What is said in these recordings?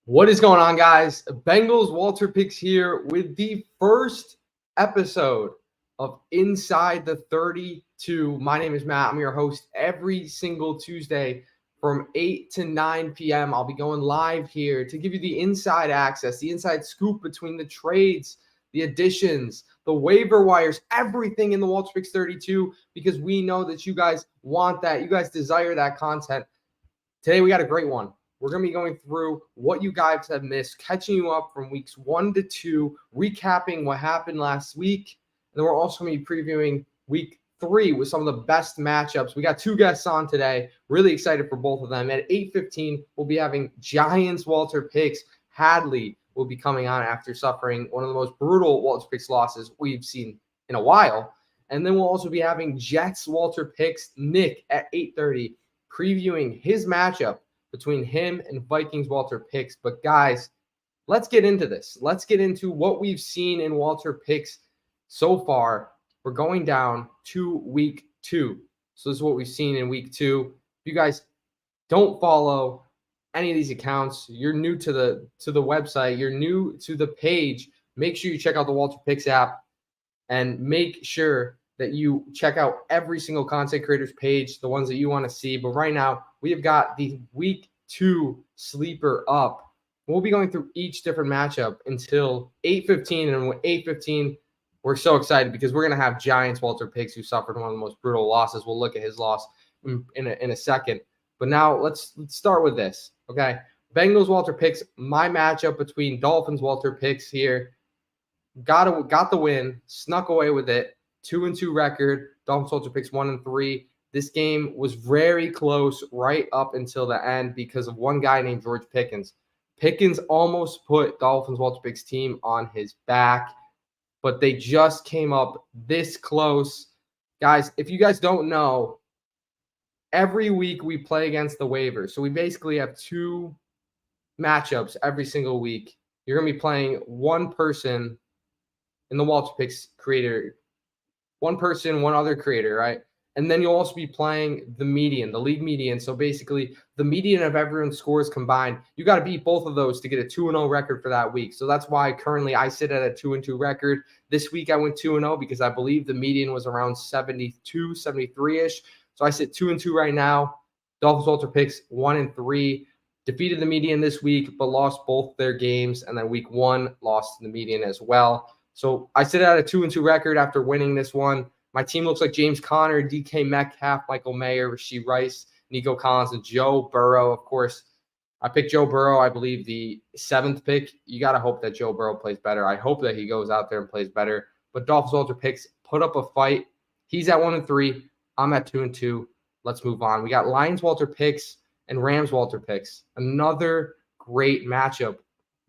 What is going on, guys? Bengals WalterPicks here with the first episode of Inside the 32. My name is Matt. I'm your host every single Tuesday from 8 to 9 p.m. I'll be going live here to give you the inside access, the inside scoop between the trades, the additions, the waiver wires, everything in the WalterPicks 32, because we know that you guys want that. You guys desire that content. Today, we got a great one. We're going to be going through what you guys have missed, catching you up from weeks 1 to 2, recapping what happened last week. And then we're also going to be previewing week 3 with some of the best matchups. We got 2 guests on today. Really excited for both of them. At 8:15, we'll be having Giants WalterPicks. Hadley will be coming on after suffering one of the most brutal WalterPicks losses we've seen in a while. And then we'll also be having Jets WalterPicks Nick at 8:30. Previewing his matchup between him and Vikings WalterPicks. But guys, let's get into this. Let's get into what we've seen in WalterPicks so far. We're going down to week 2. So this is what we've seen in week 2. If you guys don't follow any of these accounts, you're new to the website, you're new to the page, make sure you check out the WalterPicks app and make sure that you check out every single content creators page, the ones that you want to see. But right now, we have got the week 2 sleeper up. We'll be going through each different matchup until 8:15. And at 8:15, we're so excited because we're going to have Giants WalterPicks, who suffered one of the most brutal losses. We'll look at his loss in a second. But now let's start with this, okay? Bengals WalterPicks, my matchup between Dolphins WalterPicks here. Got the win, snuck away with it. 2-2 record. Dolphins WalterPicks 1-3. This game was very close right up until the end because of one guy named George Pickens. Pickens almost put Dolphins WalterPicks team on his back, but they just came up this close. Guys, if you guys don't know, every week we play against the waivers. So we basically have 2 matchups every single week. You're going to be playing one person in the WalterPicks creator, one person, one other creator, right? And then you'll also be playing the median, the league median. So basically, the median of everyone's scores combined, you got to beat both of those to get a 2-0 record for that week. So that's why currently I sit at a 2-2 record. This week I went 2-0 because I believe the median was around 72, 73-ish. So I sit 2-2 right now. Dolphins WalterPicks 1-3. Defeated the median this week, but lost both their games. And then week 1 lost the median as well. So I sit at a 2-2 record after winning this one. My team looks like James Conner, DK Metcalf, Michael Mayer, Rashee Rice, Nico Collins, and Joe Burrow. Of course, I picked Joe Burrow, I believe, the 7th pick. You got to hope that Joe Burrow plays better. I hope that he goes out there and plays better. But Dolphins WalterPicks put up a fight. He's at 1-3. I'm at 2-2. Let's move on. We got Lions WalterPicks and Rams WalterPicks. Another great matchup.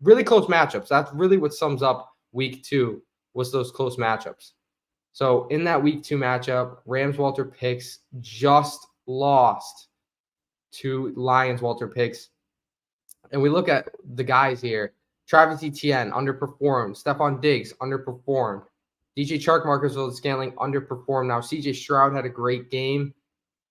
Really close matchups. That's really what sums up week 2 was those close matchups. So in that week 2 matchup, Rams WalterPicks just lost to Lions WalterPicks. And we look at the guys here. Travis Etienne underperformed. Stephon Diggs underperformed. DJ Chark, Marcus Scantling underperformed. Now CJ Stroud had a great game.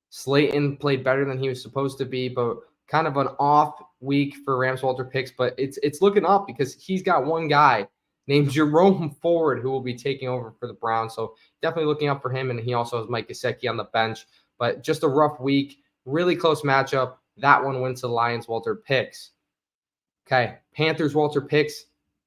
Slayton played better than he was supposed to be, but kind of an off week for Rams WalterPicks. But it's looking up because he's got one guy named Jerome Ford, who will be taking over for the Browns. So definitely looking up for him. And he also has Mike Gesicki on the bench. But just a rough week. Really close matchup. That one went to Lions WalterPicks. Okay, Panthers WalterPicks.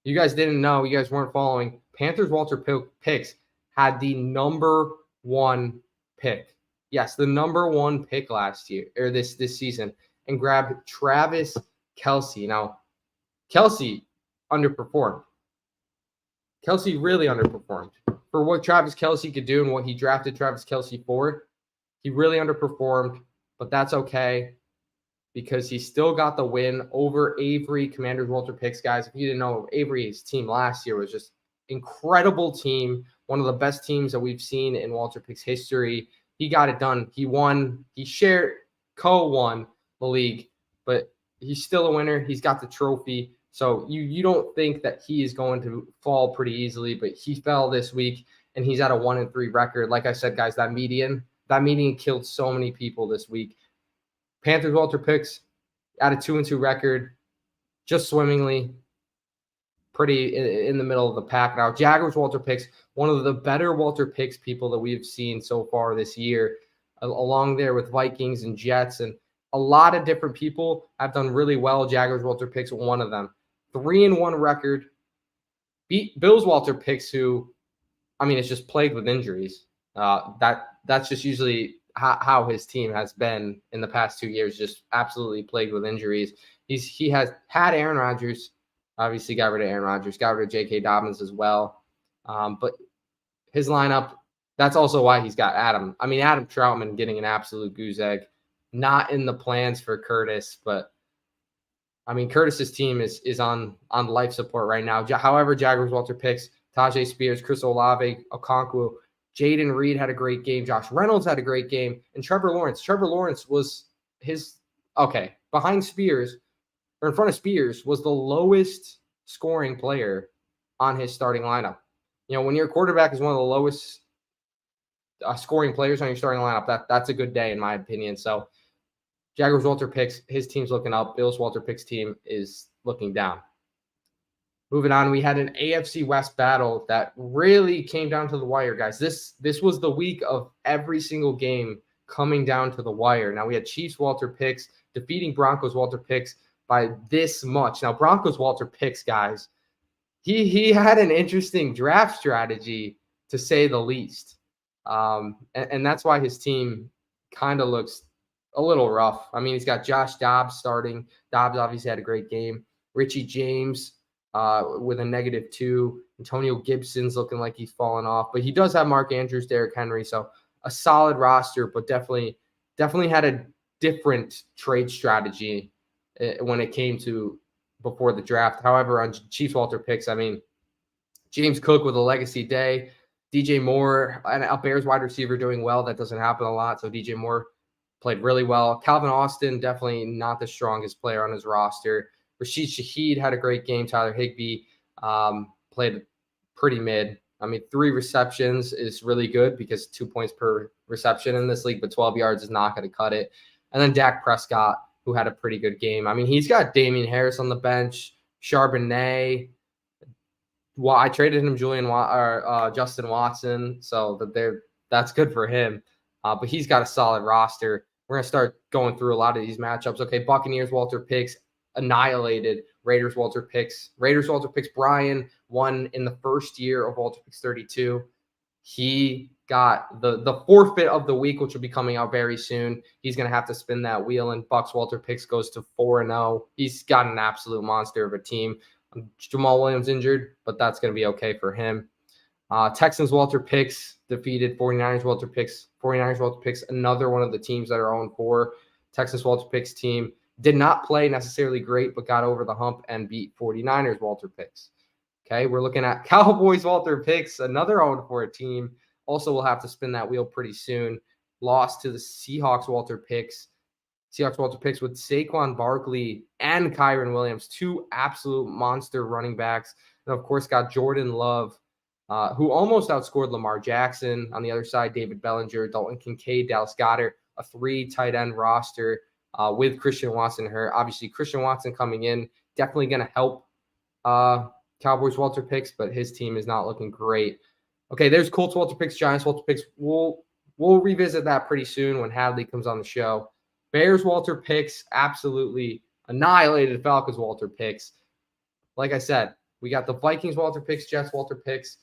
You guys didn't know. You guys weren't following. Panthers WalterPicks had the number 1 pick. Yes, the number 1 pick last year, or this season, and grabbed Travis Kelce. Now, Kelce underperformed. Kelce really underperformed. For what Travis Kelce could do and what he drafted Travis Kelce for, he really underperformed, but that's okay because he still got the win over Avery, Commanders WalterPicks. Guys, if you didn't know, Avery's team last year was just incredible team, one of the best teams that we've seen in WalterPicks history. He got it done. He won. He co-won the league, but he's still a winner. He's got the trophy. So you don't think that he is going to fall pretty easily, but he fell this week, and he's at a 1-3 record. Like I said, guys, that median killed so many people this week. Panthers WalterPicks at a 2-2 record. just swimmingly, pretty in the middle of the pack. Now, Jaguars WalterPicks, one of the better WalterPicks people that we've seen so far this year, along there with Vikings and Jets, and a lot of different people have done really well. Jaguars WalterPicks, one of them. 3-1 record. Beat Bills WalterPicks, who, I mean, it's just plagued with injuries. That's just usually how his team has been in the past 2 years, just absolutely plagued with injuries. He has had Aaron Rodgers, obviously got rid of Aaron Rodgers, got rid of J.K. Dobbins as well. But his lineup, that's also why he's got Adam. I mean, Adam Troutman getting an absolute goose egg. Not in the plans for Curtis, but I mean, Curtis's team is on life support right now. However, Jaguars WalterPicks, Tajay Spears, Chris Olave, Okonkwo, Jaden Reed had a great game. Josh Reynolds had a great game. And Trevor Lawrence. Trevor Lawrence was behind Spears, or in front of Spears, was the lowest scoring player on his starting lineup. You know, when your quarterback is one of the lowest scoring players on your starting lineup, that's a good day, in my opinion. So, Jaguars WalterPicks, his team's looking up. Bills WalterPicks team is looking down. Moving on, we had an AFC West battle that really came down to the wire, guys. This was the week of every single game coming down to the wire. Now, we had Chiefs WalterPicks defeating Broncos WalterPicks by this much. Now, Broncos WalterPicks, guys, he had an interesting draft strategy, to say the least. And that's why his team kind of looks a little rough. I mean, he's got Josh Dobbs starting. Dobbs obviously had a great game. Richie James with a -2. Antonio Gibson's looking like he's fallen off. But he does have Mark Andrews, Derrick Henry. So a solid roster, but definitely had a different trade strategy when it came to before the draft. However, on Chiefs WalterPicks, I mean, James Cook with a legacy day. DJ Moore, a Bears wide receiver, doing well. That doesn't happen a lot. So DJ Moore played really well. Calvin Austin, definitely not the strongest player on his roster. Rashid Shaheed had a great game. Tyler Higbee played pretty mid. I mean, 3 receptions is really good because 2 points per reception in this league, but 12 yards is not going to cut it. And then Dak Prescott, who had a pretty good game. I mean, he's got Damian Harris on the bench, Charbonnet. Well, I traded him Justin Watson, so that's good for him. But he's got a solid roster. We're going to start going through a lot of these matchups. Okay, Buccaneers WalterPicks annihilated Raiders WalterPicks. Raiders WalterPicks, Brian won in the first year of WalterPicks 32. He got the forfeit of the week, which will be coming out very soon. He's going to have to spin that wheel, and Bucks WalterPicks goes to 4-0. He's got an absolute monster of a team. Jamal Williams injured, but that's going to be okay for him. Texans WalterPicks defeated 49ers WalterPicks. 49ers WalterPicks, another one of the teams that are 0-4. Texans WalterPicks team did not play necessarily great, but got over the hump and beat 49ers WalterPicks. Okay, we're looking at Cowboys WalterPicks, another 0-4 team. Also, we'll have to spin that wheel pretty soon. Lost to the Seahawks WalterPicks. Seahawks WalterPicks with Saquon Barkley and Kyren Williams, 2 absolute monster running backs. And, of course, got Jordan Love, who almost outscored Lamar Jackson. On the other side, David Bellinger, Dalton Kincaid, Dallas Goedert, a 3 tight end roster with Christian Watson hurt. Obviously, Christian Watson coming in, definitely going to help Cowboys WalterPicks, but his team is not looking great. Okay, there's Colts WalterPicks, Giants WalterPicks. We'll revisit that pretty soon when Hadley comes on the show. Bears WalterPicks absolutely annihilated Falcons WalterPicks. Like I said, we got the Vikings WalterPicks, Jets WalterPicks,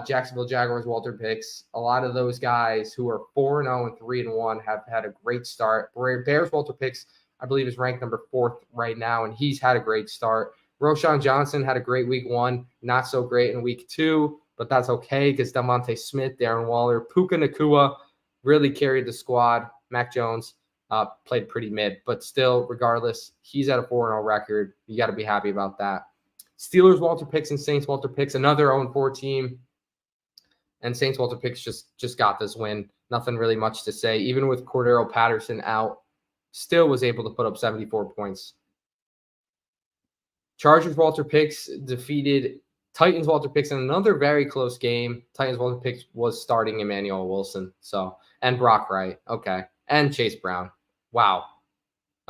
Jacksonville Jaguars WalterPicks. A lot of those guys who are 4-0 and 3-1 have had a great start. Bears WalterPicks, I believe, is ranked number 4th right now, and he's had a great start. Roshan Johnson had a great week 1, not so great in week 2, but that's okay because Devontae Smith, Darren Waller, Puka Nacua really carried the squad. Mac Jones played pretty mid, but still, regardless, he's at a 4-0 record. You got to be happy about that. Steelers WalterPicks and Saints WalterPicks, another 0-4 team. And Saints WalterPicks just got this win. Nothing really much to say. Even with Cordero Patterson out, still was able to put up 74 points. Chargers WalterPicks defeated Titans WalterPicks in another very close game. Titans WalterPicks was starting Emmanuel Wilson, and Brock Wright, okay, and Chase Brown. Wow.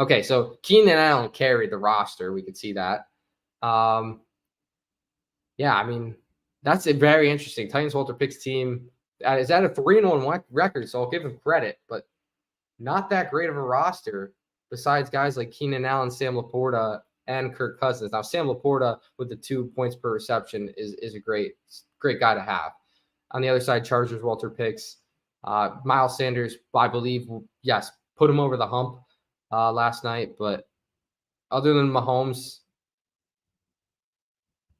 Okay, so Keenan Allen carried the roster. We could see that. Yeah, I mean, that's a very interesting. Titans WalterPicks team is at a 3-1 record, so I'll give him credit, but not that great of a roster besides guys like Keenan Allen, Sam Laporta, and Kirk Cousins. Now, Sam Laporta with the 2 points per reception is a great guy to have. On the other side, Chargers WalterPicks, Miles Sanders, I believe, yes, put him over the hump last night, but other than Mahomes,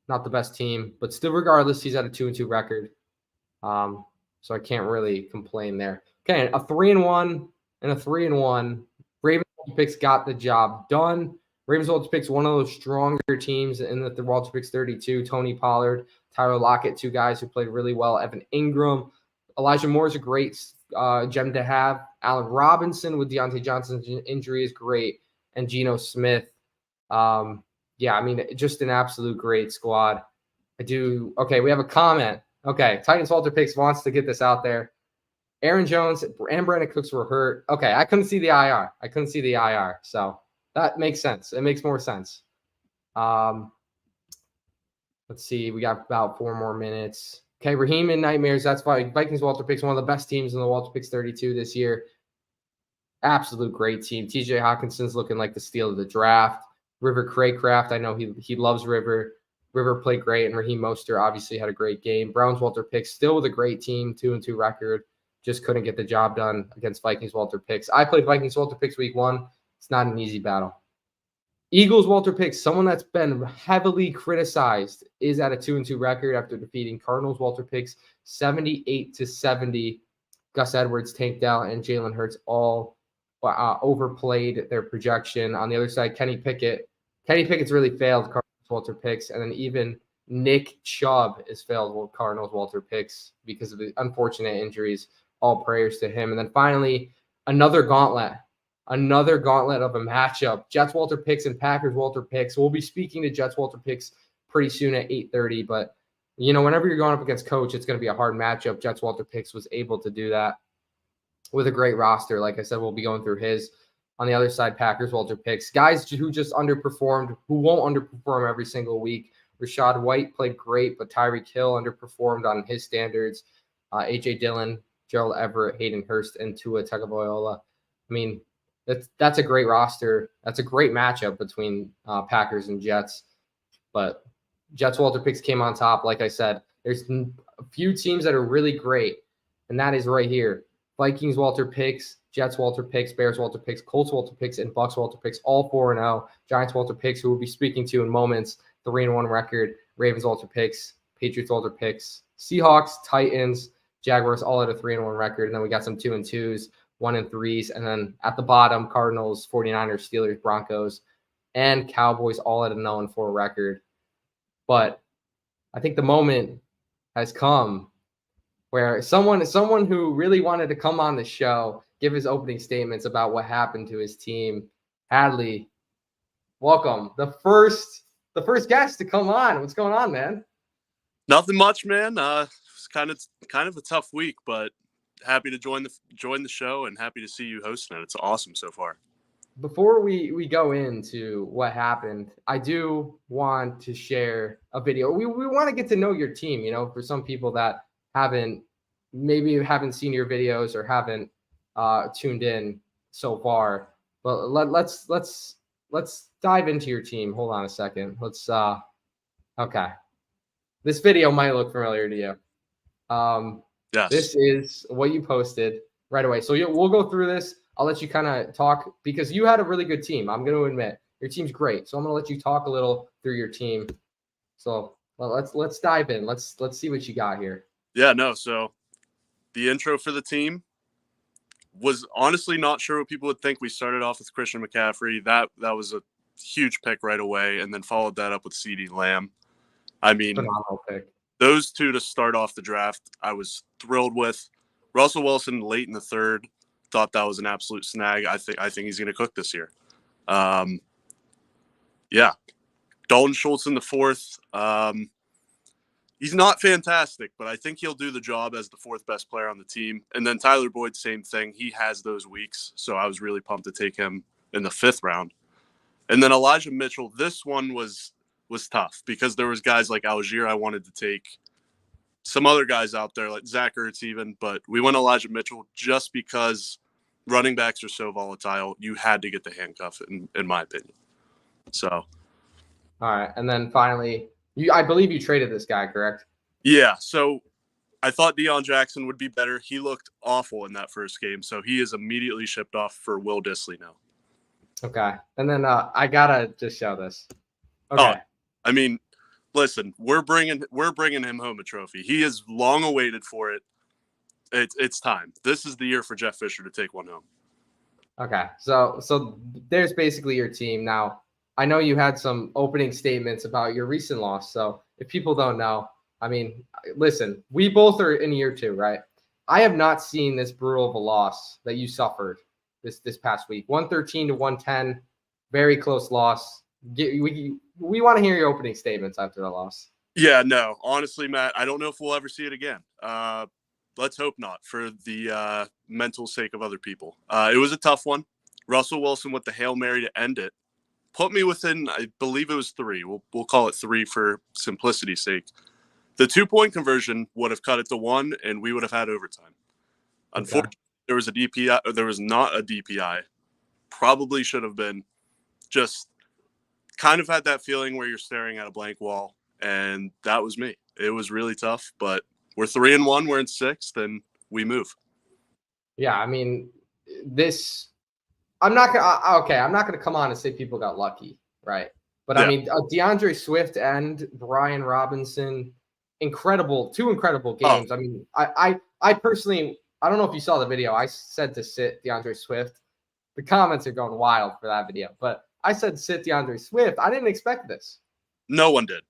not the best team, but still, regardless, he's at a 2-2 record. So I can't really complain there. Okay, a 3-1 and a 3-1. Ravens WalterPicks got the job done. Ravens WalterPicks, one of those stronger teams in the WalterPicks 32. Tony Pollard, Tyler Lockett, 2 guys who played really well. Evan Ingram, Elijah Moore is a great gem to have. Allen Robinson with Deontay Johnson's injury is great, and Geno Smith. Yeah, I mean, just an absolute great squad. Okay, we have a comment. Okay, Titans WalterPicks wants to get this out there. Aaron Jones and Brandon Cooks were hurt. Okay, I couldn't see the IR. So that makes sense. It makes more sense. Let's see. We got about 4 more minutes. Okay, Raheem and Nightmares. That's why Vikings WalterPicks, one of the best teams in the WalterPicks 32 this year. Absolute great team. TJ Hawkinson's looking like the steal of the draft. River Craycraft, I know he loves River. River played great, and Raheem Mostert obviously had a great game. Browns WalterPicks still with a great team, 2-2 record. Just couldn't get the job done against Vikings WalterPicks. I played Vikings WalterPicks week 1. It's not an easy battle. Eagles WalterPicks, someone that's been heavily criticized, is at a 2-2 record after defeating Cardinals WalterPicks 78-70. Gus Edwards, Tank Dell, and Jalen Hurts all overplayed their projection. On the other side, Kenny Pickett's really failed Cardinals WalterPicks, and then even Nick Chubb has failed Cardinals WalterPicks because of the unfortunate injuries. All prayers to him. And then finally, another gauntlet of a matchup. Jets WalterPicks and Packers WalterPicks. We'll be speaking to Jets WalterPicks pretty soon at 8:30, but whenever you're going up against Coach, it's going to be a hard matchup. Jets WalterPicks was able to do that with a great roster. Like I said, we'll be going through his. On the other side, Packers WalterPicks, guys who just underperformed, who won't underperform every single week. Rashad White played great, but Tyreek Hill underperformed on his standards. A.J. Dillon, Gerald Everett, Hayden Hurst, and Tua Tagovailoa. I mean, that's a great roster. That's a great matchup between Packers and Jets. But Jets WalterPicks came on top. Like I said, there's a few teams that are really great, and that is right here. Vikings WalterPicks, Jets WalterPicks, Bears WalterPicks, Colts WalterPicks, and Bucks WalterPicks, all 4-0. Giants WalterPicks, who we'll be speaking to in moments, 3-1 record. Ravens WalterPicks, Patriots WalterPicks, Seahawks, Titans, Jaguars, all at a 3-1 record. And then we got some 2-2s, 1-3s. And then at the bottom, Cardinals, 49ers, Steelers, Broncos, and Cowboys, all at a 0-4 record. But I think the moment has come where someone who really wanted to come on the show, give his opening statements about what happened to his team. Hadley, welcome. The first guest to come on. What's going on, man? Nothing much, man. It's kind of a tough week, but happy to join the show and happy to see you hosting it. It's awesome so far. Before we go into what happened, I do want to share a video. We want to get to know your team, for some people that haven't seen your videos or haven't tuned in so far. But let's dive into your team. Hold on a second. Okay. This video might look familiar to you. Yes. This is what you posted right away. So we'll go through this. I'll let you kind of talk because you had a really good team. I'm going to admit your team's great. So I'm going to let you talk a little through your team. So let's dive in. Let's see what you got here. Yeah, no. So the intro for the team was honestly not sure what people would think. We started off with Christian McCaffrey. That was a huge pick right away, and then followed that up with CeeDee Lamb. I mean, phenomenal pick. Those two to start off the draft, I was thrilled with. Russell Wilson late in the third, thought that was an absolute snag. I think he's going to cook this year. Yeah. Dalton Schultz in the fourth. He's not fantastic, but I think he'll do the job as the fourth best player on the team. And then Tyler Boyd, same thing. He has those weeks, so I was really pumped to take him in the 5th round. And then Elijah Mitchell, this one was was tough because there was guys like Algier I wanted to take, some other guys out there like Zach Ertz even, but we went Elijah Mitchell just because running backs are so volatile. You had to get the handcuff, in my opinion. So, all right, and then finally, I believe you traded this guy, correct? yeah. So I thought Deion Jackson would be better. He looked awful in that first game, so he is immediately shipped off for Will Dissly now. Okay, and then I gotta just show this. Okay. Oh, I mean, listen, we're bringing him home a trophy. He has long awaited for it. It's time. This is the year for Jeff Fisher to take one home. Okay, so there's basically your team. Now, I know you had some opening statements about your recent loss. So if people don't know, I mean, listen, we both are in year 2, right? I have not seen this brutal of a loss that you suffered this past week. 113 to 110, very close loss. We want to hear your opening statements after the loss. Yeah, no, honestly, Matt, I don't know if we'll ever see it again. Let's hope not, for the mental sake of other people. It was a tough one. Russell Wilson with the Hail Mary to end it put me within, I believe it was 3. We'll call it 3 for simplicity's sake. The 2-point conversion would have cut it to 1, and we would have had overtime. Unfortunately, there was a DPI. There was not a DPI. Probably should have been. Just kind of had that feeling where you're staring at a blank wall, and that was me. It was really tough, but we're 3-1. We're in 6th, and we move. Yeah, I mean, this. I'm not gonna come on and say people got lucky, right? But yeah. I mean, DeAndre Swift and Brian Robinson, two incredible games. I mean, I personally, I don't know if you saw the video. I said to sit DeAndre Swift. The comments are going wild for that video, but I said sit DeAndre Swift. I didn't expect this. No one did,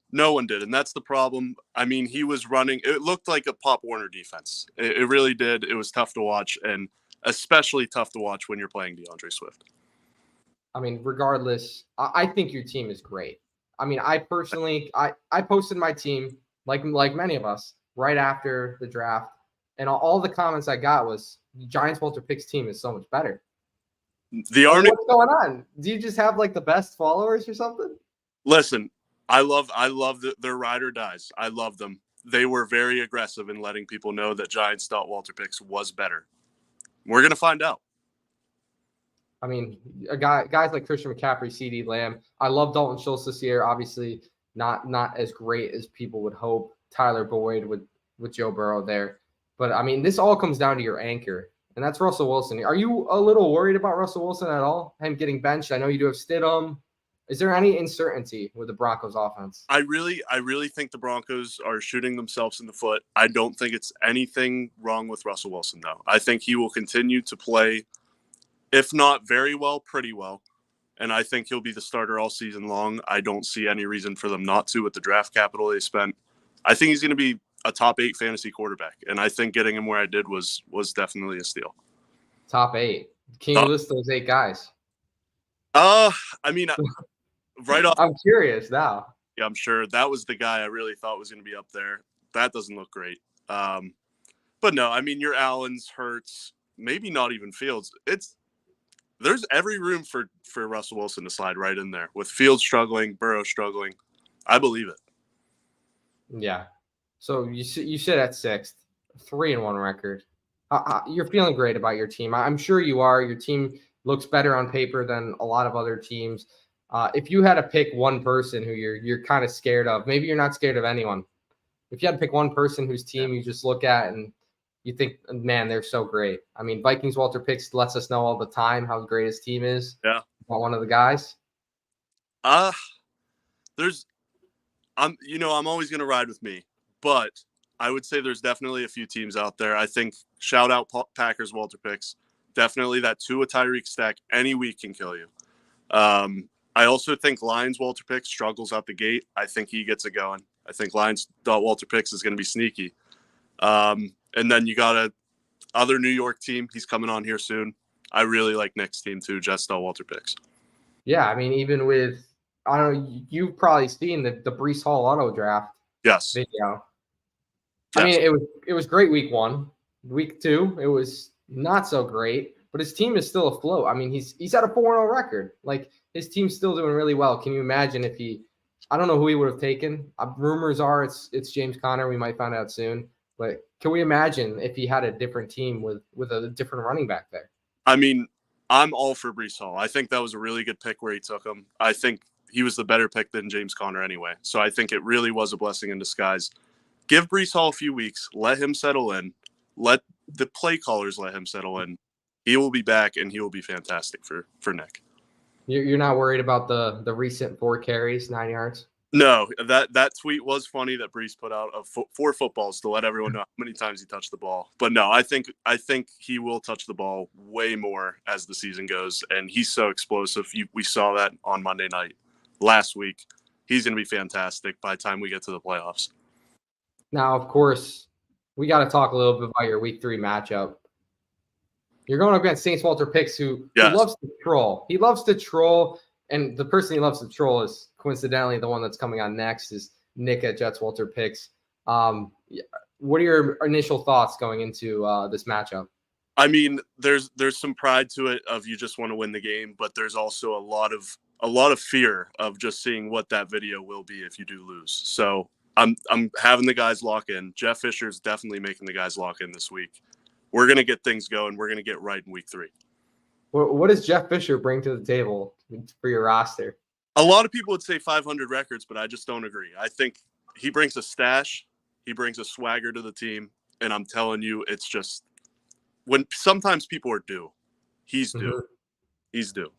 and that's the problem. I mean, he was running. It looked like a Pop Warner defense. It really did. It was tough to watch, and especially tough to watch when you're playing DeAndre Swift. I mean, regardless, I think your team is great. I mean, I personally, I posted my team like many of us right after the draft, and all the comments I got was Giants WalterPicks team is so much better. What's going on? Do you just have like the best followers or something? Listen, I love their ride or dies. I love them. They were very aggressive in letting people know that Giants.WalterPicks was better. We're going to find out. I mean, guys like Christian McCaffrey, CeeDee Lamb. I love Dalton Schultz this year. Obviously, not as great as people would hope. Tyler Boyd with Joe Burrow there. But, I mean, this all comes down to your anchor, and that's Russell Wilson. Are you a little worried about Russell Wilson at all? Him getting benched? I know you do have Stidham. Is there any uncertainty with the Broncos offense? I really think the Broncos are shooting themselves in the foot. I don't think it's anything wrong with Russell Wilson, though. I think he will continue to play, if not very well, pretty well. And I think he'll be the starter all season long. I don't see any reason for them not to with the draft capital they spent. I think he's going to be a top 8 fantasy quarterback. And I think getting him where I did was definitely a steal. Top 8. Can you list those 8 guys? I mean... Right off, I'm curious now. Yeah, I'm sure that was the guy I really thought was going to be up there. That doesn't look great. But no, I mean, your Allens, Hurts, maybe not even Fields. There's every room for Russell Wilson to slide right in there with Fields struggling, Burrow struggling. I believe it. Yeah. So you sit at 6th, 3-1 record. You're feeling great about your team. I'm sure you are. Your team looks better on paper than a lot of other teams. If you had to pick one person who you're kind of scared of, maybe you're not scared of anyone. If you had to pick one person whose team you just look at and you think, man, they're so great. I mean, Vikings WalterPicks lets us know all the time how great his team is. Yeah. Not one of the guys. I'm always going to ride with me, but I would say there's definitely a few teams out there. I think shout out Packers WalterPicks. Definitely that Tua Tyreek stack any week can kill you. I also think Lions WalterPicks struggles out the gate. I think he gets it going. I think Lions.WalterPicks is going to be sneaky. And then you got other New York team. He's coming on here soon. I really like Nick's team too, Jets.WalterPicks. Yeah, I mean, even with, I don't know, you've probably seen the Breece Hall auto draft video. Yes. I mean, it was great week 1. Week 2, it was not so great. But his team is still afloat. I mean, he's at a 4-0 record. Like, his team's still doing really well. Can you imagine if he I don't know who he would have taken. Rumors are it's James Conner. We might find out soon. But can we imagine if he had a different team with a different running back there? I mean, I'm all for Breece Hall. I think that was a really good pick where he took him. I think he was the better pick than James Conner anyway. So I think it really was a blessing in disguise. Give Breece Hall a few weeks. Let him settle in. Let the play callers let him settle in. He will be back, and he will be fantastic for Nick. You're not worried about the recent 4 carries, 9 yards? No, that tweet was funny that Breece put out of 4 footballs to let everyone know how many times he touched the ball. But no, I think he will touch the ball way more as the season goes, and he's so explosive. We saw that on Monday night last week. He's going to be fantastic by the time we get to the playoffs. Now, of course, we got to talk a little bit about your Week 3 matchup. You're going up against Saints WalterPicks, who loves to troll. He loves to troll, and the person he loves to troll is coincidentally the one that's coming on next is Nick at Jets WalterPicks. What are your initial thoughts going into this matchup? I mean, there's some pride to it of you just want to win the game, but there's also a lot of fear of just seeing what that video will be if you do lose. So I'm having the guys lock in. Jeff Fisher's definitely making the guys lock in this week. We're going to get things going. We're going to get right in Week 3. What does Jeff Fisher bring to the table for your roster? A lot of people would say 500 records, but I just don't agree. I think he brings a stash. He brings a swagger to the team. And I'm telling you, it's just when sometimes people are due. He's due. Mm-hmm. He's due.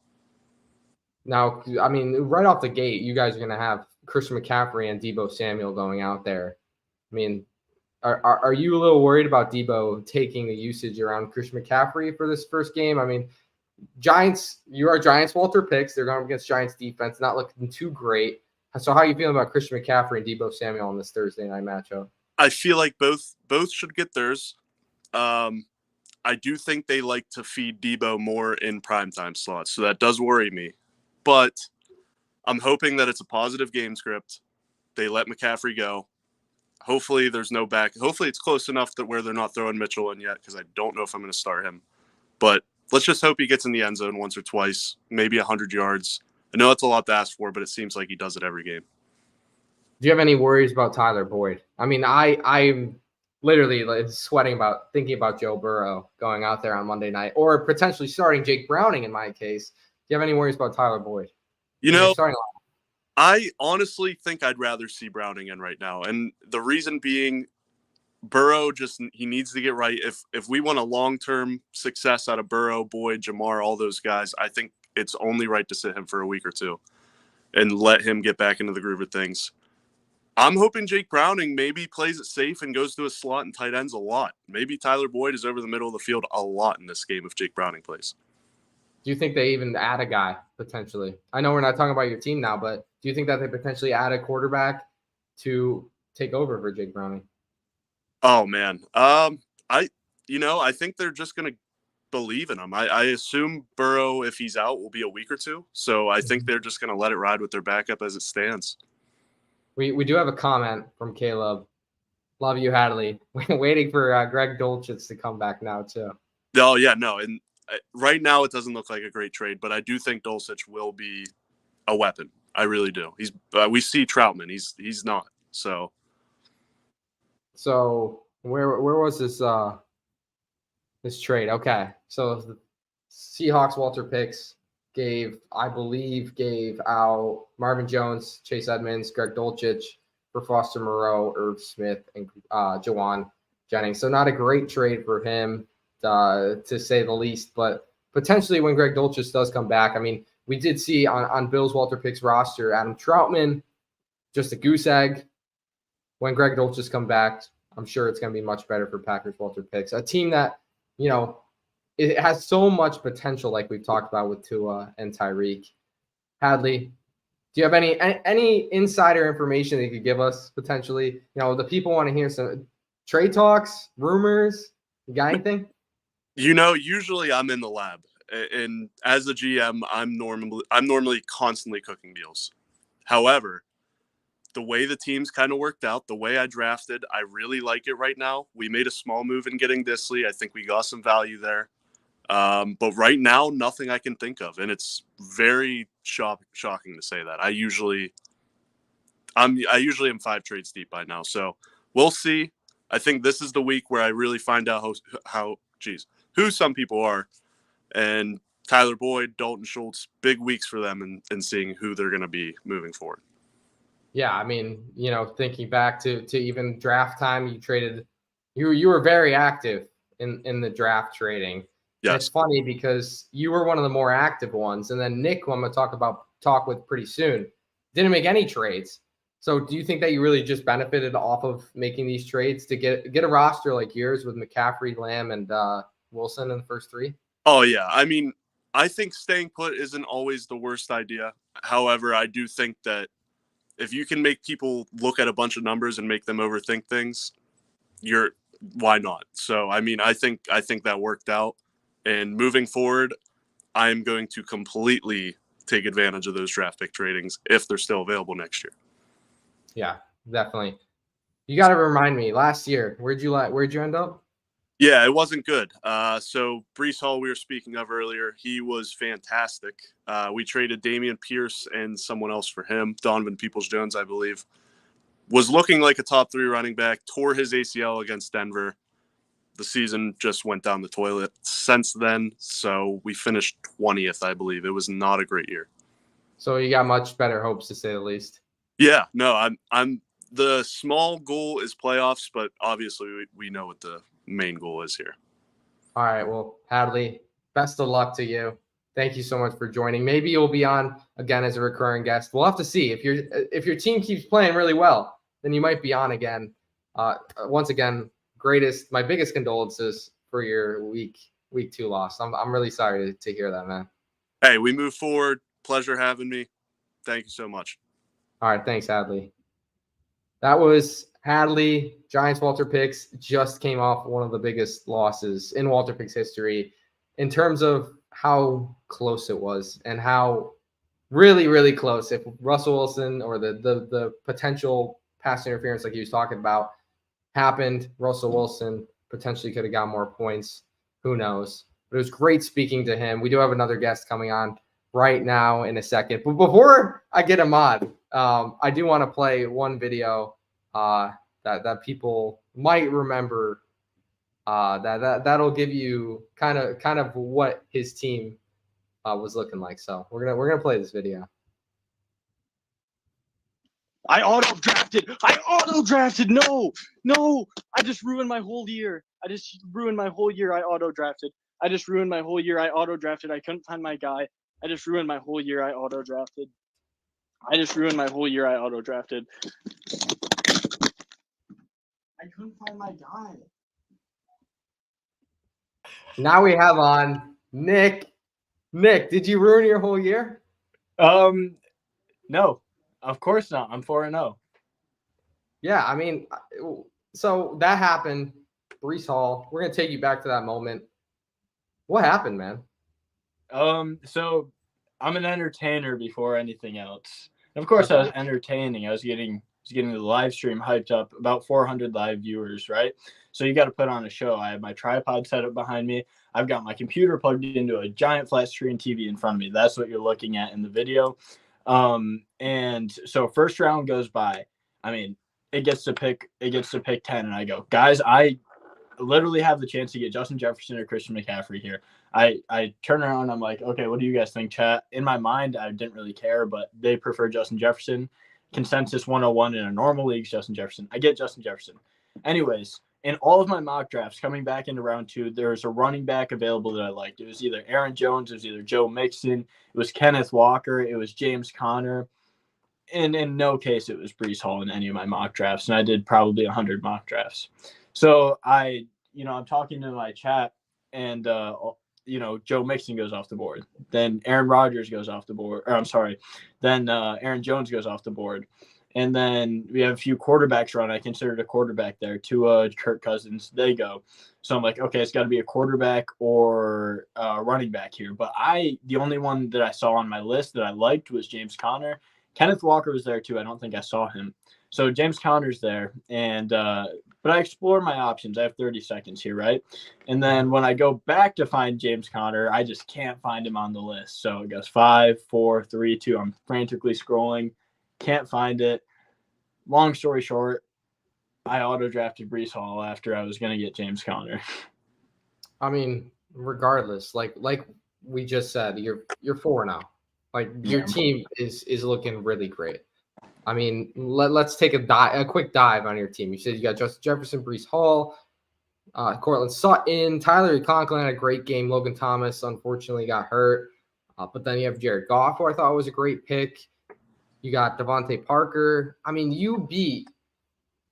Now, I mean, right off the gate, you guys are going to have Christian McCaffrey and Deebo Samuel going out there. I mean, are you a little worried about Deebo taking the usage around Christian McCaffrey for this first game? I mean, Giants, you are Giants WalterPicks. They're going against Giants defense, not looking too great. So how are you feeling about Christian McCaffrey and Deebo Samuel on this Thursday night matchup? I feel like both should get theirs. I do think they like to feed Deebo more in primetime slots, so that does worry me. But I'm hoping that it's a positive game script. They let McCaffrey go. Hopefully there's no back. Hopefully it's close enough that where they're not throwing Mitchell in yet, because I don't know if I'm going to start him. But let's just hope he gets in the end zone once or twice, maybe 100 yards. I know that's a lot to ask for, but it seems like he does it every game. Do you have any worries about Tyler Boyd? I mean, I'm literally sweating thinking about Joe Burrow going out there on Monday night or potentially starting Jake Browning in my case. Do you have any worries about Tyler Boyd? You know, I honestly think I'd rather see Browning in right now. And the reason being, Burrow he needs to get right. If we want a long-term success out of Burrow, Boyd, Jamar, all those guys, I think it's only right to sit him for a week or two and let him get back into the groove of things. I'm hoping Jake Browning maybe plays it safe and goes to a slot and tight ends a lot. Maybe Tyler Boyd is over the middle of the field a lot in this game if Jake Browning plays. Do you think they even add a guy potentially? I know we're not talking about your team now, but do you think that they potentially add a quarterback to take over for Jake Browning? Oh man, I think they're just going to believe in him. I assume Burrow, if he's out, will be a week or two. So I think they're just going to let it ride with their backup as it stands. We do have a comment from Caleb. Love you, Hadley. Waiting for Greg Dulcich to come back now too. Oh yeah, no, and right now it doesn't look like a great trade, but I do think Dulcich will be a weapon. I really do. He's we see Troutman. He's not. So where was this trade? Okay, so the Seahawks WalterPicks gave out Marvin Jones, Chase Edmonds, Greg Dulcich for Foster Moreau, Irv Smith, and Jawan Jennings. So not a great trade for him, to say the least. But potentially when Greg Dulcich does come back, I mean, we did see on Bill's WalterPicks roster, Adam Troutman, just a goose egg. When Greg Dulcich come back, I'm sure it's going to be much better for Packers WalterPicks. A team that, it has so much potential, like we've talked about with Tua and Tyreek. Hadley, do you have any insider information that you could give us potentially? The people want to hear some trade talks, rumors. You got anything? Usually I'm in the lab, and as a GM, I'm normally constantly cooking deals. However, the way the team's kind of worked out, the way I drafted, I really like it right now. We made a small move in getting Disley. I think we got some value there. But right now, nothing I can think of. And it's very shocking to say that. I usually I usually am 5 trades deep by now, so we'll see. I think this is the week where I really find out who some people are, and Tyler Boyd, Dalton Schultz, big weeks for them, and seeing who they're going to be moving forward. Yeah, I mean, thinking back to even draft time, you were very active in the draft trading. Yes. And it's funny because you were one of the more active ones, and then Nick, who I'm going to talk with pretty soon, didn't make any trades. So do you think that you really just benefited off of making these trades to get a roster like yours with McCaffrey, Lamb, and Wilson in the first 3? Oh, yeah. I mean, I think staying put isn't always the worst idea. However, I do think that if you can make people look at a bunch of numbers and make them overthink things, why not? So, I mean, I think that worked out. And moving forward, I'm going to completely take advantage of those draft pick tradings if they're still available next year. Yeah, definitely. You got to remind me, last year, where'd you end up? Yeah, it wasn't good. So Breece Hall, we were speaking of earlier, he was fantastic. We traded Dameon Pierce and someone else for him, Donovan Peoples-Jones, I believe. Was looking like a top 3 running back, tore his ACL against Denver. The season just went down the toilet since then. So we finished 20th, I believe. It was not a great year. So you got much better hopes, to say the least. Yeah, no, I'm the small goal is playoffs, but obviously we know what the main goal is here. All right, well, Hadley, best of luck to you. Thank you so much for joining. Maybe you'll be on again as a recurring guest. We'll have to see. If your team keeps playing really well, then you might be on again. Once again, my biggest condolences for your week 2 loss. I'm really sorry to hear that, man. Hey, we move forward. Pleasure having me. Thank you so much. All right, thanks, Hadley. That was Hadley. Giants WalterPicks just came off one of the biggest losses in WalterPicks history in terms of how close it was and how really, really close. If Russell Wilson or the potential pass interference like he was talking about happened, Russell Wilson potentially could have got more points. Who knows? But it was great speaking to him. We do have another guest coming on right now in a second. But before I get him on, I do want to play one video that people might remember. That'll give you kind of what his team was looking like. So we're gonna play this video. I auto drafted. No. I just ruined my whole year. I auto drafted. I couldn't find my guy. I just ruined my whole year. I auto drafted. I couldn't find my guy. Now we have on Nick. Nick, did you ruin your whole year? No, of course not. I'm 4-0. Yeah, I mean, so that happened. Breece Hall. We're gonna take you back to that moment. What happened, man? So I'm an entertainer before anything else. And of course, I was entertaining. I was getting the live stream hyped up, about 400 live viewers, right? So you got to put on a show. I have my tripod set up behind me. I've got my computer plugged into a giant flat screen TV in front of me. That's what you're looking at in the video. And so first round goes by. I mean, it gets to pick 10, and I go, guys, I literally have the chance to get Justin Jefferson or Christian McCaffrey here. I turn around, I'm like, okay, what do you guys think, chat? In my mind, I didn't really care, but they prefer Justin Jefferson. Consensus 101 in a normal league, Justin Jefferson. I get Justin Jefferson. Anyways, in all of my mock drafts coming back into round 2, there was a running back available that I liked. It was either Aaron Jones, it was either Joe Mixon, it was Kenneth Walker, it was James Conner. And in no case it was Breece Hall in any of my mock drafts, and I did probably 100 mock drafts. So I'm talking to my chat, and Joe Mixon goes off the board. Then Aaron Rodgers goes off the board. Then Aaron Jones goes off the board. And then we have a few quarterbacks run. I considered a quarterback there. Tua, Kirk Cousins, they go. So I'm like, okay, it's got to be a quarterback or a running back here. But the only one that I saw on my list that I liked was James Conner. Kenneth Walker was there too. I don't think I saw him. So James Conner's there. And but I explore my options. I have 30 seconds here, right? And then when I go back to find James Conner, I just can't find him on the list. So it goes 5, 4, 3, 2. I'm frantically scrolling. Can't find it. long story short, I auto-drafted Breece Hall after I was going to get James Conner. I mean, regardless, like we just said, you're 4-0. Like your team is looking really great. I mean, let's take a quick dive on your team. You said you got Justin Jefferson, Breece Hall, Cortland Sutton, Tyler Conklin had a great game. Logan Thomas unfortunately got hurt, but then you have Jared Goff, who I thought was a great pick. You got Devontae Parker. I mean, you beat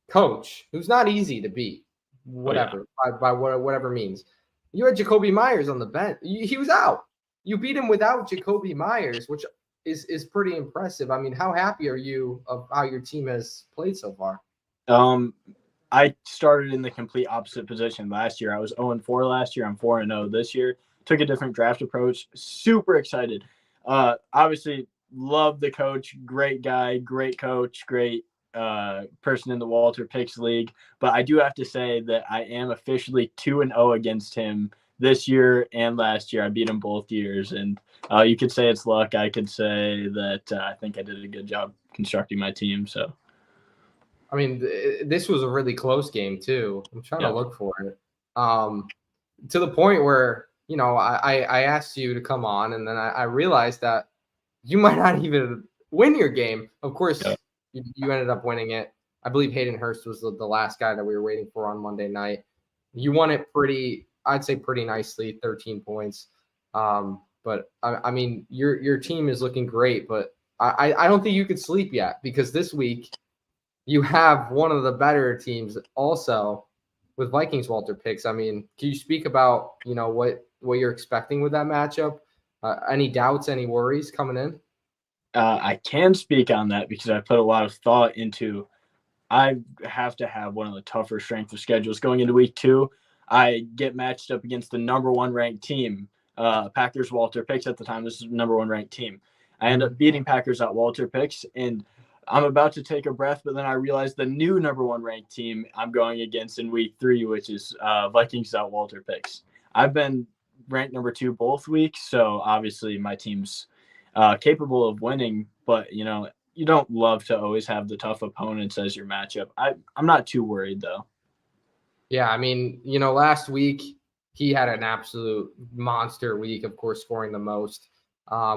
Coach, who's not easy to beat. Whatever by whatever means. You had Jacoby Myers on the bench. He was out. You beat him without Jacoby Myers, which is pretty impressive. I mean, how happy are you of how your team has played so far? I started in the complete opposite position last year. I was 0-4 last year. I'm 4-0 this year. Took a different draft approach. Super excited. Obviously, love the coach. Great guy, great coach, great person in the WalterPicks league. But I do have to say that I am officially 2-0 against him this year and last year. I beat him both years. And you could say it's luck. I could say that I think I did a good job constructing my team. So, I mean, this was a really close game too. I'm trying to look for it. To the point where, you know, I asked you to come on, and then I realized that you might not even win your game. Of course, you ended up winning it. I believe Hayden Hurst was the last guy that we were waiting for on Monday night. You won it I'd say pretty nicely, 13 points. But I mean, your team is looking great, but I don't think you could sleep yet, because this week you have one of the better teams also with Vikings WalterPicks. I mean, can you speak about, you know, what you're expecting with that matchup? Any doubts, any worries coming in? I can speak on that because I put a lot of thought into. I have to have one of the tougher strength of schedules going into week 2. I get matched up against the number 1 ranked team, Packers WalterPicks at the time. This is the number 1 ranked team. I end up beating Packers at WalterPicks, and I'm about to take a breath, but then I realized the new number 1 ranked team I'm going against in week 3, which is Vikings at WalterPicks. I've been ranked number 2 both weeks, so obviously my team's capable of winning, but, you know, you don't love to always have the tough opponents as your matchup. I'm not too worried, though. Yeah, I mean, you know, last week he had an absolute monster week, of course, scoring the most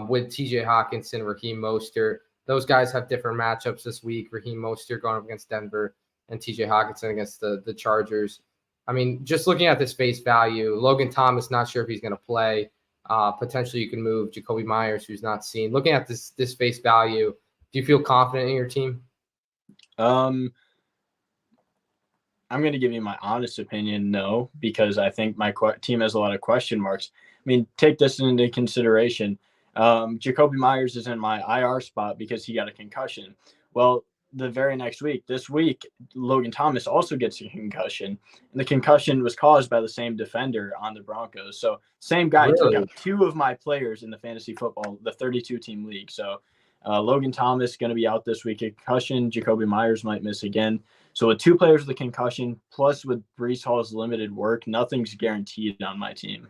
with TJ Hawkinson, Raheem Mostert. Those guys have different matchups this week. Raheem Mostert going up against Denver and TJ Hawkinson against the Chargers. I mean, just looking at this face value, Logan Thomas, not sure if he's going to play. Potentially you can move Jacoby Myers, who's not seen. Looking at this face value, do you feel confident in your team? I'm going to give you my honest opinion, no, because I think my team has a lot of question marks. I mean, take this into consideration. Jacoby Myers is in my IR spot because he got a concussion. Well, the very next week, this week, Logan Thomas also gets a concussion, and the concussion was caused by the same defender on the Broncos. So same guy took out 2 of my players in the fantasy football, the 32-team league. So Logan Thomas going to be out this week, a concussion. Jacoby Myers might miss again. So with 2 players with a concussion, plus with Breece Hall's limited work, nothing's guaranteed on my team.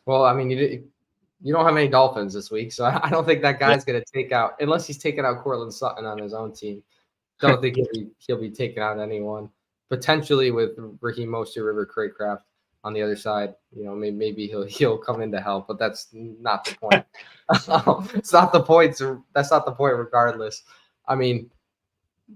Well, I mean, you don't have any Dolphins this week, so I don't think that guy's going to take out, unless he's taking out Cortland Sutton on his own team. Don't think he'll be taking out anyone. Potentially with Raheem Mostert, River Craycraft on the other side, you know, maybe he'll come in to help, but that's not the point. It's not the point. That's not the point. Regardless, I mean,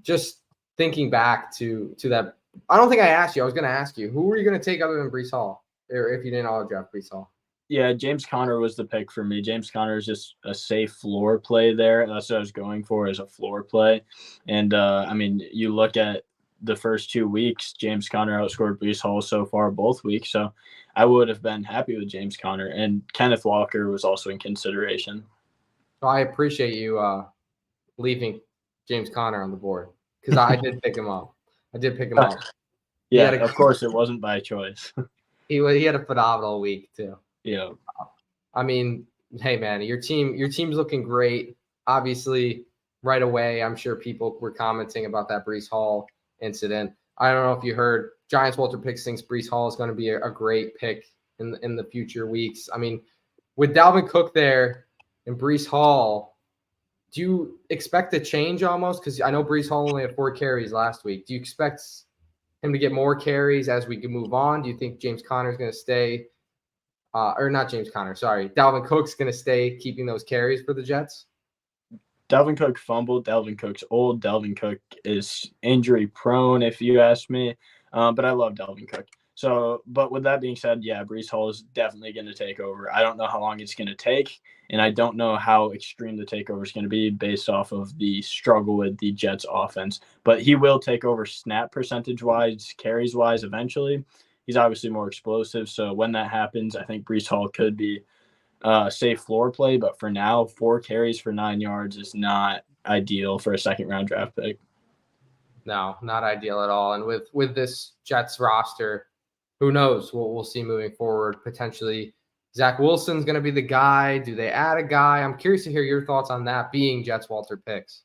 just thinking back to that, I don't think I asked you. I was going to ask you, who were you going to take other than Breece Hall, or if you didn't auto draft Breece Hall? Yeah, James Conner was the pick for me. James Conner is just a safe floor play there. That's what I was going for, as a floor play. And, I mean, you look at the first 2 weeks, James Conner outscored Breece Hall so far both weeks. So I would have been happy with James Conner. And Kenneth Walker was also in consideration. Well, I appreciate you leaving James Conner on the board, because I did pick him up. Yeah, of course, it wasn't by choice. He had a phenomenal week too. Yeah. I mean, hey man, your team's looking great. Obviously, right away, I'm sure people were commenting about that Breece Hall incident. I don't know if you heard, Giants WalterPicks thinks Breece Hall is going to be a great pick in the future weeks. I mean, with Dalvin Cook there and Breece Hall, do you expect a change almost? Because I know Brees Hall only had 4 carries last week. Do you expect him to get more carries as we can move on? Do you think James Conner's going to stay? Or not James Conner, sorry. Dalvin Cook's going to stay keeping those carries for the Jets? Dalvin Cook fumbled. Dalvin Cook's old. Dalvin Cook is injury prone, if you ask me. But I love Dalvin Cook. So, but with that being said, yeah, Brees Hall is definitely going to take over. I don't know how long it's going to take, and I don't know how extreme the takeover is going to be based off of the struggle with the Jets offense. But he will take over snap percentage-wise, carries-wise eventually. He's obviously more explosive. So when that happens, I think Brees Hall could be safe floor play. But for now, 4 carries for 9 yards is not ideal for a second-round draft pick. No, not ideal at all. And with this Jets roster, who knows what we'll see moving forward. Potentially, Zach Wilson's going to be the guy. Do they add a guy? I'm curious to hear your thoughts on that, being Jets WalterPicks.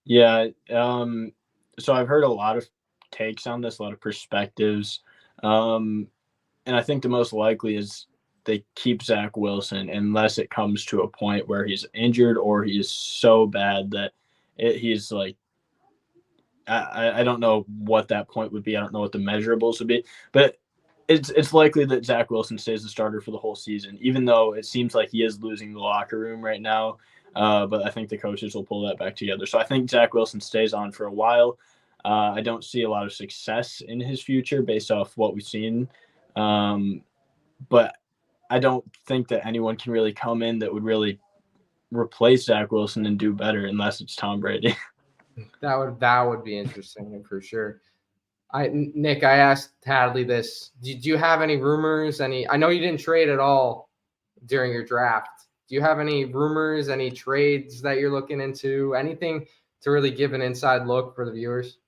Yeah. So I've heard a lot of takes on this, a lot of perspectives. And I think the most likely is they keep Zach Wilson unless it comes to a point where he's injured or he's so bad that he's like, I don't know what that point would be. I don't know what the measurables would be, but it's likely that Zach Wilson stays the starter for the whole season, even though it seems like he is losing the locker room right now. But I think the coaches will pull that back together. So I think Zach Wilson stays on for a while. I don't see a lot of success in his future based off what we've seen. But I don't think that anyone can really come in that would really replace Zach Wilson and do better unless it's Tom Brady. That would be interesting for sure. Nick, I asked Hadley this. Do you have any rumors? I know you didn't trade at all during your draft. Do you have any rumors, any trades that you're looking into? Anything to really give an inside look for the viewers?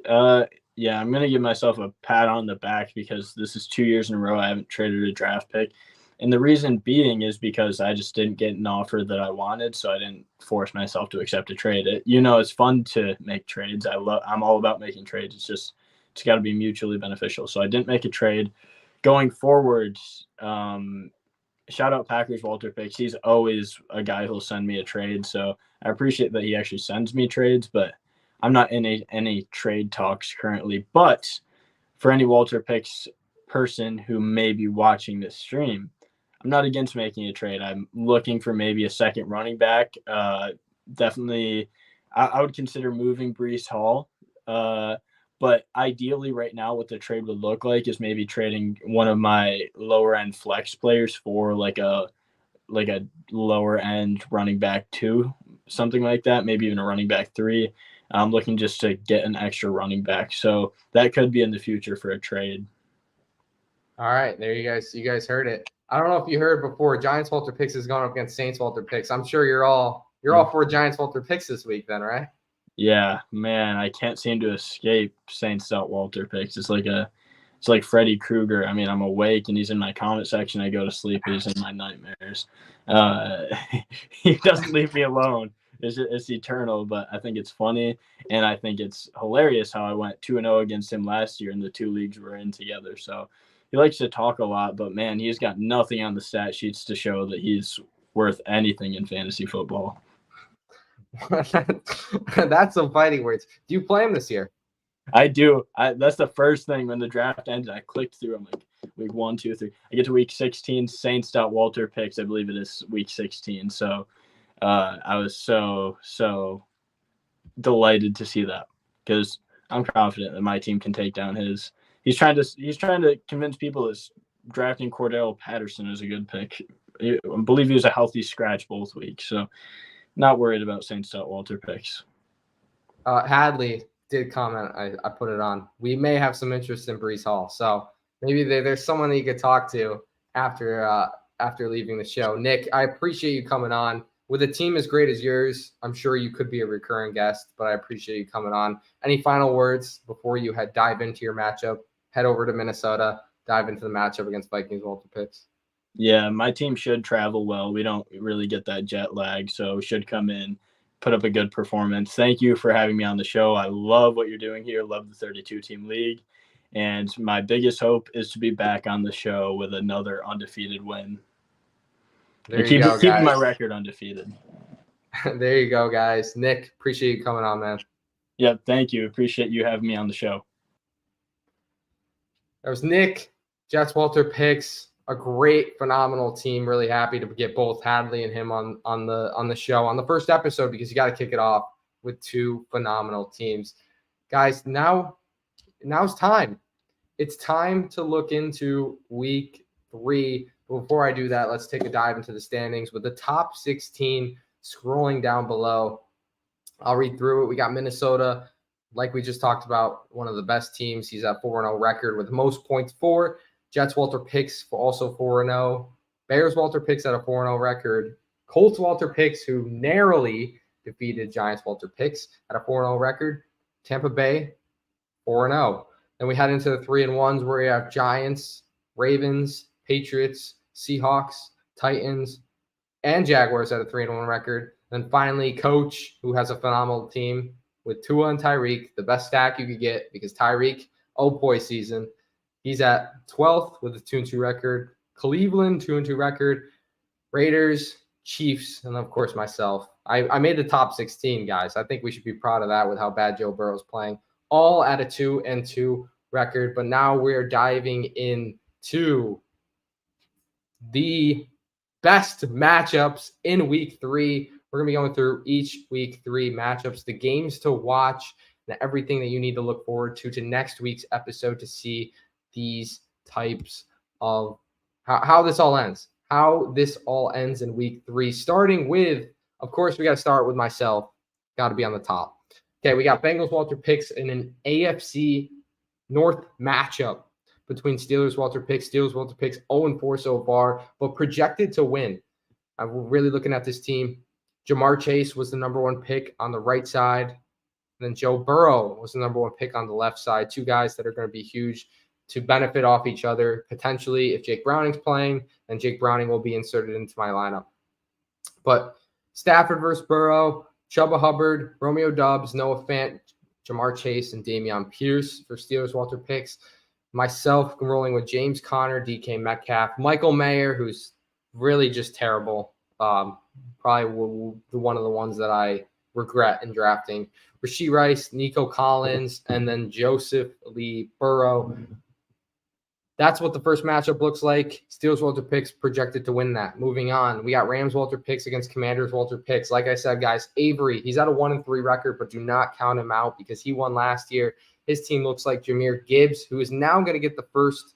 Yeah, I'm going to give myself a pat on the back because this is 2 years in a row I haven't traded a draft pick. And the reason being is because I just didn't get an offer that I wanted, so I didn't force myself to accept a trade. It's fun to make trades. I'm all about making trades. It's got to be mutually beneficial. So I didn't make a trade. Going forward, shout out Packers WalterPicks. He's always a guy who'll send me a trade. So I appreciate that he actually sends me trades, but I'm not in any trade talks currently. But for any WalterPicks person who may be watching this stream, I'm not against making a trade. I'm looking for maybe a second running back. Definitely, I would consider moving Brees Hall. But ideally right now what the trade would look like is maybe trading one of my lower end flex players for like a lower end running back 2, something like that, maybe even a running back 3. I'm looking just to get an extra running back. So that could be in the future for a trade. All right, there you guys heard it. I don't know if you heard before, Giants WalterPicks is going up against Saints WalterPicks. I'm sure you're all for Giants WalterPicks this week then, right? Yeah, man, I can't seem to escape Saints WalterPicks. It's like Freddy Krueger. I mean, I'm awake and he's in my comment section. I go to sleep. He's in my nightmares. He doesn't leave me alone. It's eternal, but I think it's funny and I think it's hilarious how I went 2-0 against him last year in the 2 leagues we're in together. So he likes to talk a lot, but man, he's got nothing on the stat sheets to show that he's worth anything in fantasy football. That's some fighting words. Do you play him this year? I do. That's the first thing when the draft ended. I clicked through. I'm like, week 1, 2, 3. I get to week 16. Saints WalterPicks. I believe it is week 16. So I was so delighted to see that because I'm confident that my team can take down his. He's trying to convince people that drafting Cordell Patterson is a good pick. I believe he was a healthy scratch both weeks. So. Not worried about Saints WalterPicks. Hadley did comment. I put it on. We may have some interest in Brees Hall, so maybe there's someone that you could talk to after leaving the show. Nick, I appreciate you coming on. With a team as great as yours, I'm sure you could be a recurring guest, but I appreciate you coming on. Any final words before you dive into your matchup? Head over to Minnesota, dive into the matchup against Vikings WalterPicks. Yeah, my team should travel well. We don't really get that jet lag, so should come in, put up a good performance. Thank you for having me on the show. I love what you're doing here. Love the 32-team league. And my biggest hope is to be back on the show with another undefeated win. Keeping my record undefeated. There you go, guys. Nick, appreciate you coming on, man. Yeah, thank you. Appreciate you having me on the show. That was Nick, Jets Walter Picks, a great, phenomenal team. Really happy to get both Hadley and him on the show on the first episode, because you got to kick it off with two phenomenal teams. Guys, now's time. It's time to look into week 3. Before I do that, let's take a dive into the standings with the top 16 scrolling down below. I'll read through it. We got Minnesota, like we just talked about, one of the best teams. He's at 4-0 record with most points for. Jets Walter Picks also 4-0. Bears Walter Picks at a 4-0 record. Colts Walter Picks, who narrowly defeated Giants Walter Picks at a 4-0 record. Tampa Bay 4-0. Then we head into the 3-1s where we have Giants, Ravens, Patriots, Seahawks, Titans, and Jaguars at a 3-1 record. Then finally, Coach, who has a phenomenal team with Tua and Tyreek, the best stack you could get, because Tyreek, oh boy season. He's at 12th with a 2-2 record. Cleveland, 2-2 record. Raiders, Chiefs, and of course myself. I made the top 16, guys. I think we should be proud of that with how bad Joe Burrow's playing. All at a 2-2 record. But now we're diving into the best matchups in week 3. We're going to be going through each week 3 matchups, the games to watch, and everything that you need to look forward to next week's episode to see these types of how this all ends. How this all ends in week 3, starting with, of course, we got to start with myself. Got to be on the top. Okay, we got Bengals Walter Picks in an AFC North matchup between Steelers Walter Picks. Steelers Walter Picks 0-4 so far, but projected to win. We're really looking at this team. Jamar Chase was the number 1 pick on the right side. And then Joe Burrow was the number 1 pick on the left side. Two guys that are going to be huge to benefit off each other. Potentially, if Jake Browning's playing, then Jake Browning will be inserted into my lineup. But Stafford versus Burrow, Chuba Hubbard, Romeo Doubs, Noah Fant, Jamar Chase, and Dameon Pierce for Steelers Walter Picks. Myself, I'm rolling with James Conner, DK Metcalf, Michael Mayer, who's really just terrible. Probably one of the ones that I regret in drafting. Rashee Rice, Nico Collins, and then Joseph Lee Burrow. That's what the first matchup looks like. Steelers Walter Picks projected to win that. Moving on, we got Rams Walter Picks against Commanders Walter Picks. Like I said, guys, Avery, he's at a 1-3 record, but do not count him out because he won last year. His team looks like Jahmyr Gibbs, who is now going to get the first.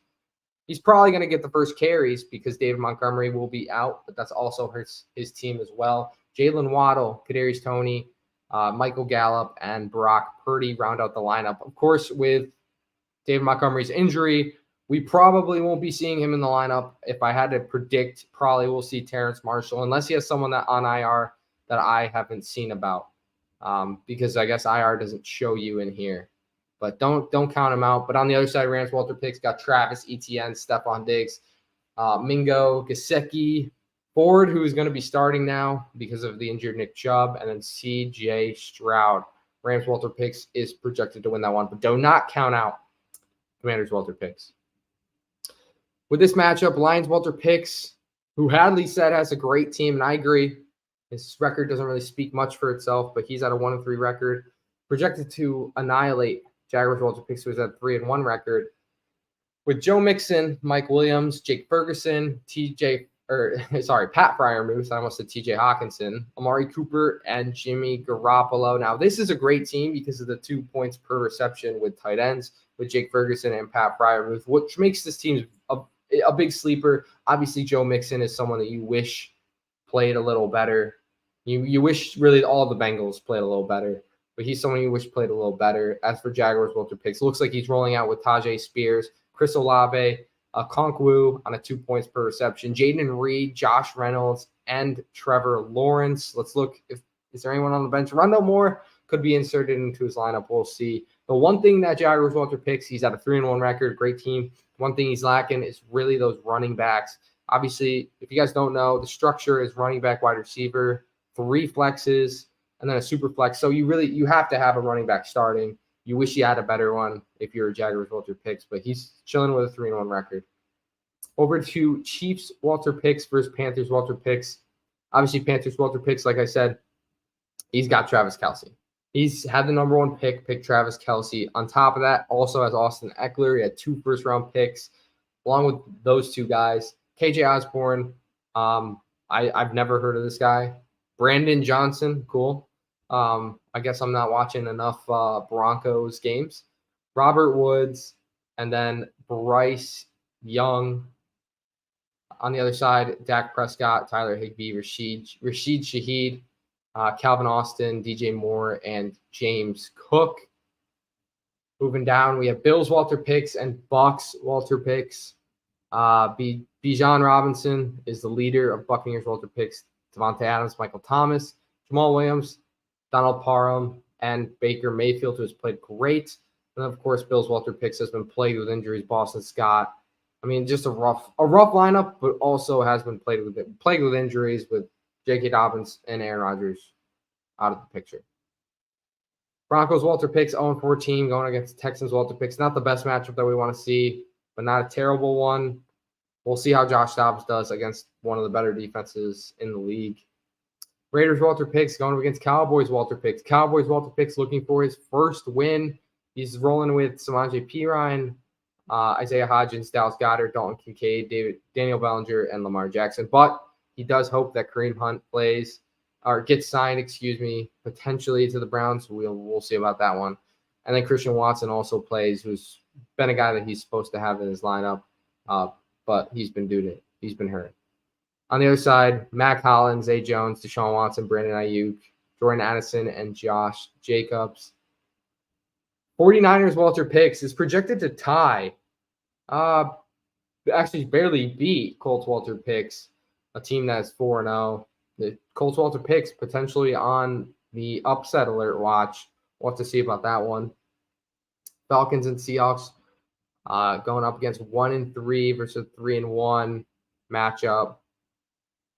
He's probably going to get the first carries because David Montgomery will be out, but that's also his team as well. Jalen Waddle, Kadarius Toney, Michael Gallup, and Brock Purdy round out the lineup. Of course, with David Montgomery's injury, we probably won't be seeing him in the lineup. If I had to predict, probably we'll see Terrence Marshall, unless he has someone that on IR that I haven't seen about, because I guess IR doesn't show you in here. But don't count him out. But on the other side, Rams Walter Picks got Travis Etienne, Stephon Diggs, Mingo Gesicki, Ford, who is going to be starting now because of the injured Nick Chubb, and then C.J. Stroud. Rams Walter Picks is projected to win that one, but do not count out Commanders Walter Picks. With this matchup, Lions Walter Picks, who Hadley said has a great team, and I agree. His record doesn't really speak much for itself, but he's at a 1-3 record, projected to annihilate Jaguars Walter Picks, who is at 3-1 record. With Joe Mixon, Mike Williams, Jake Ferguson, Pat Freiermuth, I almost said TJ Hawkinson, Amari Cooper, and Jimmy Garoppolo. Now, this is a great team because of the 2 points per reception with tight ends, with Jake Ferguson and Pat Freiermuth, which makes this team a big sleeper. Obviously, Joe Mixon is someone that you wish played a little better. You wish really all the Bengals played a little better, but he's someone you wish played a little better. As for Jaguars Walter Picks, looks like he's rolling out with Tajay Spears, Chris Olave, Konkwu on a 2 points per reception, Jaden Reed, Josh Reynolds, and Trevor Lawrence. Let's look if is there anyone on the bench. Rondale Moore could be inserted into his lineup. We'll see. The one thing that Jaguars Walter Picks, he's at a 3-1 record, great team. One thing he's lacking is really those running backs. Obviously, if you guys don't know, the structure is running back, wide receiver, 3 flexes, and then a super flex. So you have to have a running back starting. You wish you had a better one if you're a Jaguars Walter Picks, but he's chilling with a 3-1 record. Over to Chiefs Walter Picks versus Panthers Walter Picks. Obviously, Panthers Walter Picks, like I said, He's got Travis Kelce. He's had the number 1 pick Travis Kelce. On top of that, also has Austin Eckler. He had 2 first-round picks. Along with those 2 guys, KJ Osborne, I've never heard of this guy. Brandon Johnson, cool. I guess I'm not watching enough Broncos games. Robert Woods, and then Bryce Young. On the other side, Dak Prescott, Tyler Higbee, Rashid Shaheed, Calvin Austin, DJ Moore, and James Cook. Moving down, we have Bills WalterPicks and Bucks WalterPicks. Bijan Robinson is the leader of Buccaneers WalterPicks. Devontae Adams, Michael Thomas, Jamal Williams, Donald Parham, and Baker Mayfield, who has played great. And of course, Bills WalterPicks has been plagued with injuries. Boston Scott. I mean, just a rough lineup, but also has been plagued with injuries with J.K. Dobbins and Aaron Rodgers out of the picture. Broncos WalterPicks 0-14 going against Texans WalterPicks. Not the best matchup that we want to see, but not a terrible one. We'll see how Josh Dobbs does against one of the better defenses in the league. Raiders WalterPicks going against Cowboys WalterPicks. Cowboys WalterPicks looking for his first win. He's rolling with Samaje Perine, Isaiah Hodgins, Dallas Goedert, Dalton Kincaid, Daniel Bellinger, and Lamar Jackson. But he does hope that Kareem Hunt plays or gets signed, potentially to the Browns. We'll see about that one. And then Christian Watson also plays, who's been a guy that he's supposed to have in his lineup, but he's been hurt. On the other side, Mac Hollins, Zay Jones, Deshaun Watson, Brandon Ayuk, Jordan Addison, and Josh Jacobs. 49ers WalterPicks is projected to tie, actually barely beat Colts WalterPicks, a team that's 4-0. The Colts WalterPicks potentially on the upset alert watch. We'll have to see about that one. Falcons and Seahawks going up against 1-3 versus 3-1 matchup.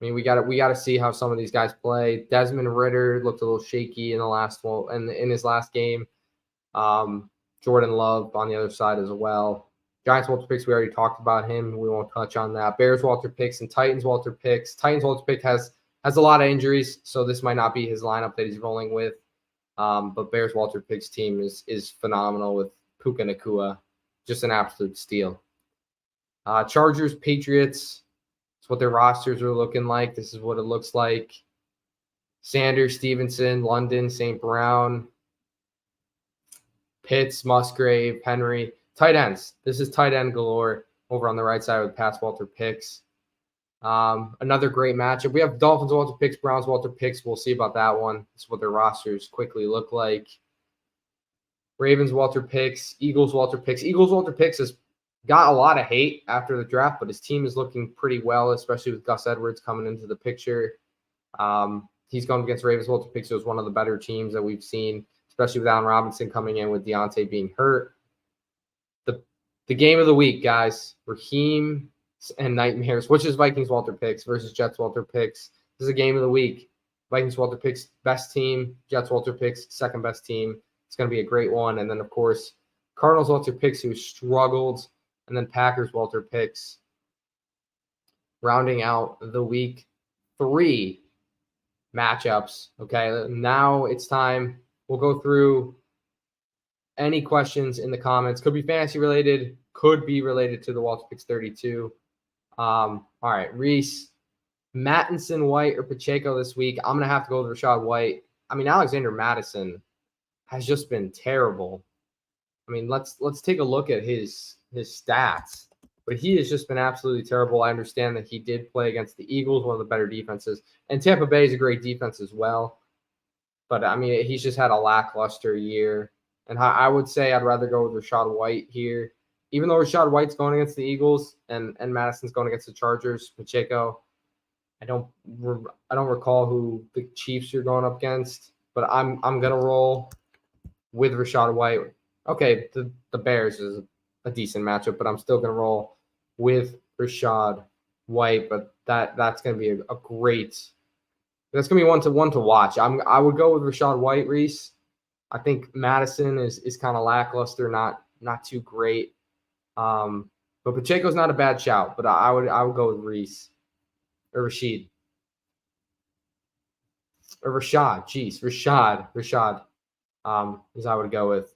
I mean, we got to see how some of these guys play. Desmond Ridder looked a little shaky in his last game. Jordan Love on the other side as well. Giants WalterPicks, we already talked about him. We won't touch on that. Bears WalterPicks and Titans WalterPicks. Titans WalterPick has a lot of injuries, so this might not be his lineup that he's rolling with. But Bears WalterPicks team is phenomenal with Puka Nacua. Just an absolute steal. Chargers, Patriots. That's what their rosters are looking like. This is what it looks like. Sanders, Stevenson, London, St. Brown, Pitts, Musgrave, Henry. Tight ends. This is tight end galore over on the right side with Pats WalterPicks. Another great matchup. We have Dolphins WalterPicks, Browns WalterPicks. We'll see about that one. This is what their rosters quickly look like. Ravens WalterPicks, Eagles WalterPicks. Eagles WalterPicks has got a lot of hate after the draft, but his team is looking pretty well, especially with Gus Edwards coming into the picture. He's going against Ravens WalterPicks. It was one of the better teams that we've seen, especially with Allen Robinson coming in with Deontay being hurt. The game of the week, guys. Raheem and Nightmares, which is Vikings WalterPicks versus Jets WalterPicks. This is a game of the week. Vikings WalterPicks, best team. Jets WalterPicks, second best team. It's going to be a great one. And then, of course, Cardinals WalterPicks, who struggled. And then Packers WalterPicks, rounding out the week 3 matchups. Okay, now it's time. We'll go through any questions in the comments. Could be fantasy related, could be related to the WalterPicks 32. All right, Reese, Mattinson, White, or Pacheco this week. I'm going to have to go with Rashad White. I mean, Alexander Mattison has just been terrible. I mean, let's take a look at his stats. But he has just been absolutely terrible. I understand that he did play against the Eagles, one of the better defenses. And Tampa Bay is a great defense as well. But, I mean, he's just had a lackluster year. And I would say I'd rather go with Rashad White here. Even though Rashad White's going against the Eagles and Madison's going against the Chargers, Pacheco, I don't recall who the Chiefs are going up against. But I'm going to roll with Rashad White. Okay, the Bears is a decent matchup, but I'm still going to roll with Rashad White. But that's going to be a great – that's going to be one to watch. I would go with Rashad White, Reese. I think Madison is kind of lackluster, not too great. But Pacheco's not a bad shout, but I would go with Reese or Rashid. or Rashad. Jeez, Rashad. Is I would go with.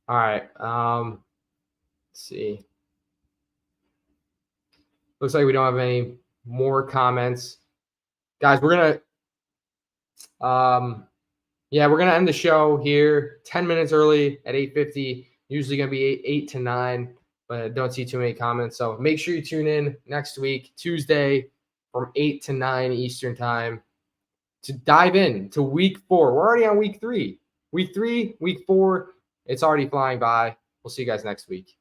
All right. Let's see. Looks like we don't have any more comments. Guys, we're gonna we're gonna end the show here 10 minutes early at 8:50. Usually gonna be 8 to 9, but I don't see too many comments. So make sure you tune in next week, Tuesday, from 8 to 9 Eastern time to dive in to week 4. We're already on week 3. Week 3, week 4, it's already flying by. We'll see you guys next week.